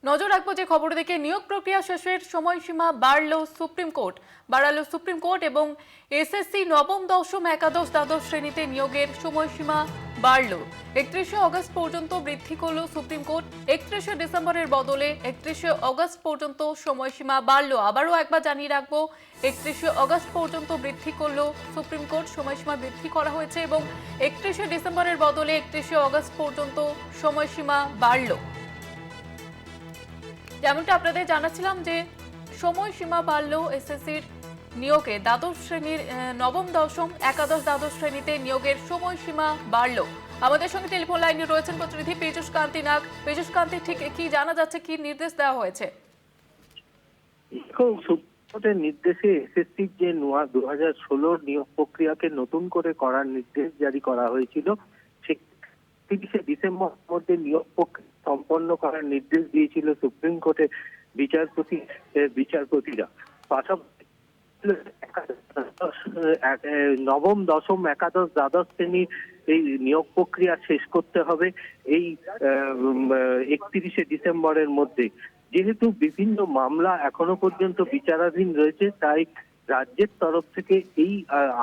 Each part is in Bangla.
নজর রাখবো যে খবর দিকে নিয়োগ প্রক্রিয়া শেষের সময়সীমা বাড়ালো সুপ্রিম কোর্ট এবং এসএসসি নবম দশম একাদশ দ্বাদশ শ্রেণীতে নিয়োগের সময়সীমা বাড়লো। 31শে অগস্ট পর্যন্ত বৃদ্ধি করলো সুপ্রিম কোর্ট। 31শে ডিসেম্বরের বদলে 31শে অগস্ট পর্যন্ত সময়সীমা বাড়লো। আবারও একবার জানিয়ে রাখবো, 31শে অগস্ট পর্যন্ত বৃদ্ধি করলো সুপ্রিম কোর্ট, সময়সীমা বৃদ্ধি করা হয়েছে এবং 31শে ডিসেম্বরের বদলে 31শে অগস্ট পর্যন্ত সময়সীমা বাড়লো। যেমনটা আপনাদের জানাচ্ছিলাম যে সময়সীমা বাড়ল এসএসসির নিয়োগে, দ্বাদশ শ্রেণীর নবম দশম একাদশ দ্বাদশ শ্রেণীতে নিয়োগের সময়সীমা বাড়ল। আমাদের সঙ্গে টেলিফোন লাইনে রয়েছেন প্রতিনিধি পীযূষ কান্তি নাগ। পীযূষ কান্তি, ঠিক কি জানা যাচ্ছে, কি নির্দেশ দেওয়া হয়েছে? সুপ্রিম কোর্টের নির্দেশে এসএসসির যে 2016 নিয়োগ প্রক্রিয়াকে নতুন করে করার নির্দেশ জারি করা হয়েছিল, 30শে ডিসেম্বর মধ্যে নিয়োগ প্রক্রিয়া সম্পন্ন করার নির্দেশ দিয়েছিল সুপ্রিম কোর্টের বিচারপতিরা। পাশাপাশি নবম দশম একাদশ দ্বাদশ শ্রেণীর এই নিয়োগ প্রক্রিয়া শেষ করতে হবে এই 31শে ডিসেম্বরের মধ্যে। যেহেতু বিভিন্ন মামলা এখনো পর্যন্ত বিচারাধীন রয়েছে, তাই রাজ্যের তরফ থেকে এই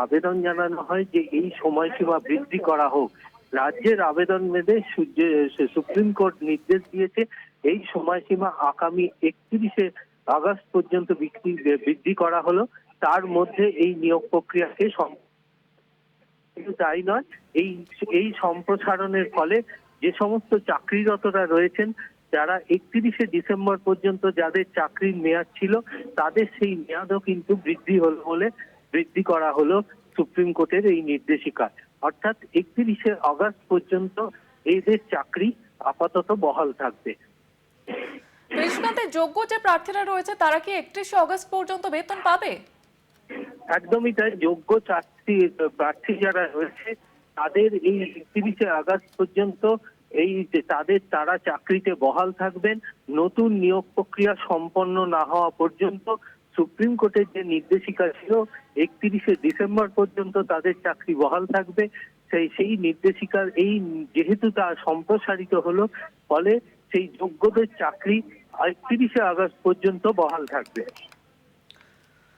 আবেদন জানানো হয় যে এই সময়সীমা বৃদ্ধি করা হোক। রাজ্যের আবেদন মেনে সুপ্রিম কোর্ট নির্দেশ দিয়েছে এই সময়সীমা আগামী 31শে আগস্ট পর্যন্ত বৃদ্ধি করা হলো। তার মধ্যে এই নিয়োগ প্রক্রিয়াকে তাই নয়, এই সম্প্রসারণের ফলে যে সমস্ত চাকরিরতরা রয়েছেন, যারা 31শে ডিসেম্বর পর্যন্ত যাদের চাকরির মেয়াদ ছিল, তাদের সেই মেয়াদও কিন্তু বৃদ্ধি করা হলো সুপ্রিম কোর্টের এই নির্দেশিকা। অর্থাৎ 31শে আগস্ট পর্যন্ত এদের চাকরি আপাতত বহাল থাকবে। যোগ্য যে প্রার্থীরা রয়েছে তারা কি 31শে আগস্ট পর্যন্ত বেতন পাবে? একদমই তাই। যোগ্য প্রার্থী যারা রয়েছে তাদের এই 31শে আগস্ট পর্যন্ত তারা চাকরিতে বহাল থাকবেন। নতুন নিয়োগ প্রক্রিয়া সম্পন্ন না হওয়া পর্যন্ত সুপ্রিম কোর্টের যে নির্দেশিকা ছিল 31শে ডিসেম্বর পর্যন্ত তাদের চাকরি বহাল থাকবে, সেই নির্দেশিকার যেহেতু তা সম্প্রসারিত হলো, ফলে সেই যোগ্যদের চাকরি 31শে আগস্ট পর্যন্ত বহাল থাকবে।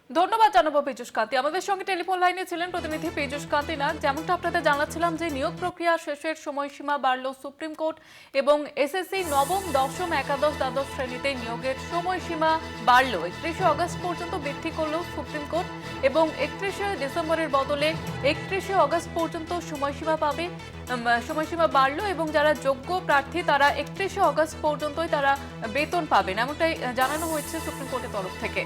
ধন্যবাদ জানাবো পীযূষ কান্তি। আমাদের সঙ্গে টেলিফোন লাইনে ছিলেন প্রতিনিধি পীযূষ কান্তি নাগ। যেমনটা আপনাদের জানাচ্ছিলাম যে নিয়োগ প্রক্রিয়া শেষের সময়সীমা বাড়ল সুপ্রিম কোর্ট এবং এসএসসি নবম দশম একাদশ দ্বাদশ শ্রেণীতে নিয়োগের সময়সীমা বাড়ল 31শে আগস্ট পর্যন্ত বৃদ্ধি করল সুপ্রিম কোর্ট এবং 31শে ডিসেম্বরের বদলে 31শে আগস্ট পর্যন্ত সময়সীমা বাড়ল এবং যারা যোগ্য প্রার্থী তারা 31শে আগস্ট পর্যন্তই তারা বেতন পাবেন, এমনটাই জানানো হয়েছে সুপ্রিম কোর্টের তরফ থেকে।